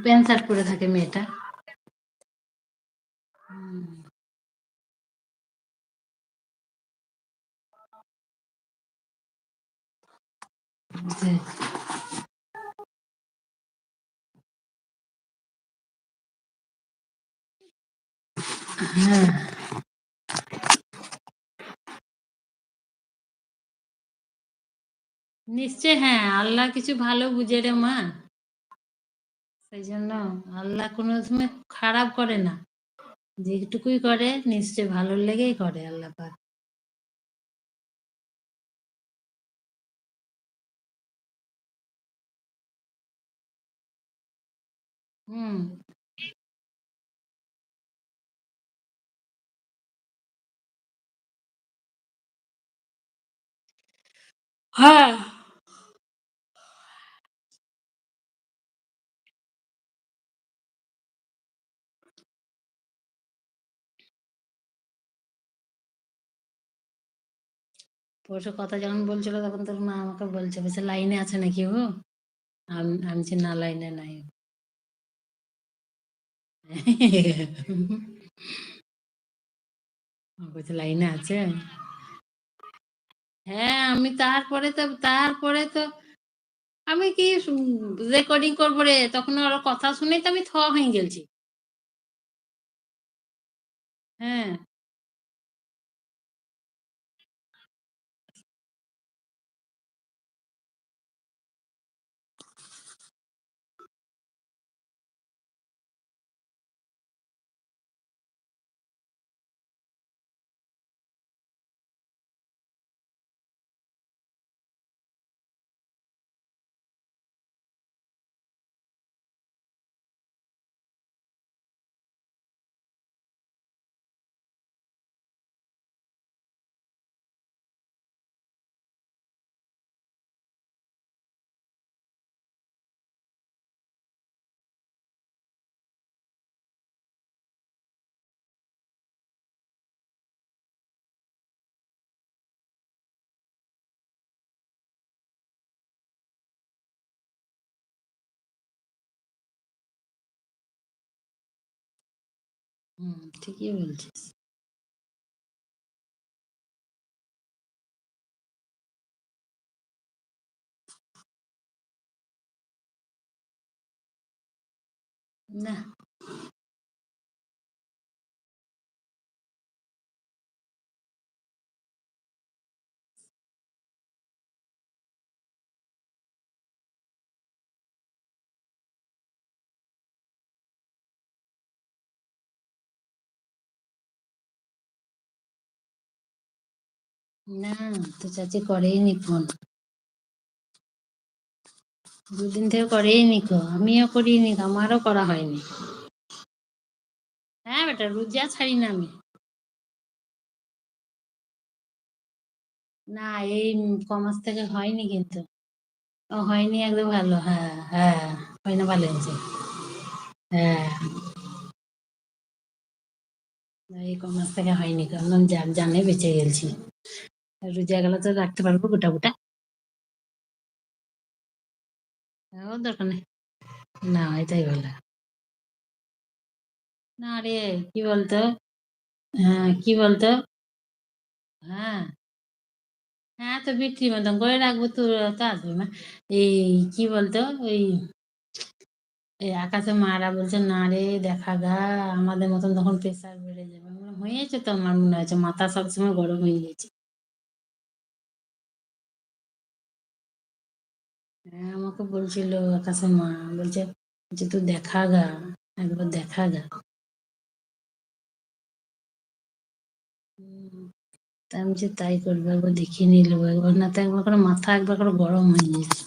Pant shirt পরে থাকে মেয়েটা। যে, হ্যাঁ, নিশ্চয়, হ্যাঁ, আল্লাহ কিছু ভালো বুঝে রে মা। সেই জন্য আল্লাহ কোনো সময় খারাপ করে না, যেটুকুই করে নিশ্চয় ভালো লেগেই করে আল্লাহ পাক। হুম। হ্যাঁ, পরশু কথা যখন বলছিল তখন তোর মা আমাকে বলছে, বলছে লাইনে আছে নাকি ও? আমি বলছি, না লাইনে নাই। ও বলছে লাইনে আছে। হ্যাঁ, আমি তারপরে তো আমি কি রেকর্ডিং করবো রে, তখন ওর কথা শুনেই তো আমি হয়ে গেছি। হ্যাঁ, ঠিকই বলছিস। না, না, তো চাচি করেই নি ফোন, দুদিন থেকে করেই নি কো, আমিও করিনি, আমারও করা হয়নি। হ্যাঁ বেটা, রোজা ছাড়ি না আমি। না, এই কমাস থেকে হয়নি কিন্তু। ও হয়নি, একদম ভালো, হ্যাঁ হ্যাঁ, হয় না, ভালো হয়েছে। হ্যাঁ, এই কমাস থেকে হয়নি, কারণ জানে বেঁচে গেছি। রোজা গেলে তো রাখতে পারবো গোটা গোটা। ও দরকার নেই, না এটাই ভালো। না রে, কি বলতো, হ্যাঁ কি বলতো, হ্যাঁ হ্যাঁ, তো বিক্রি মতন করে রাখবো, তো তো আসবে না। এই কি বলতো, ওই এই আকাশে মারা বলছে না রে, দেখা গা, আমাদের মতন তখন প্রেসার বেড়ে যাবে। আমি বললাম, হয়েছে তো, আমার মনে হচ্ছে মাথা সবসময় গরম হয়ে গেছে। হ্যাঁ, আমাকে বলছিল আকাশের মা, বলছে যে তুই দেখা গা, একবার দেখা গা। তাই আমি যে তাই করবো, একবার দেখিয়ে নিয়ে নেবো, একবার না তো একবার করে মাথা একবার করে গরম হয়ে গেছে।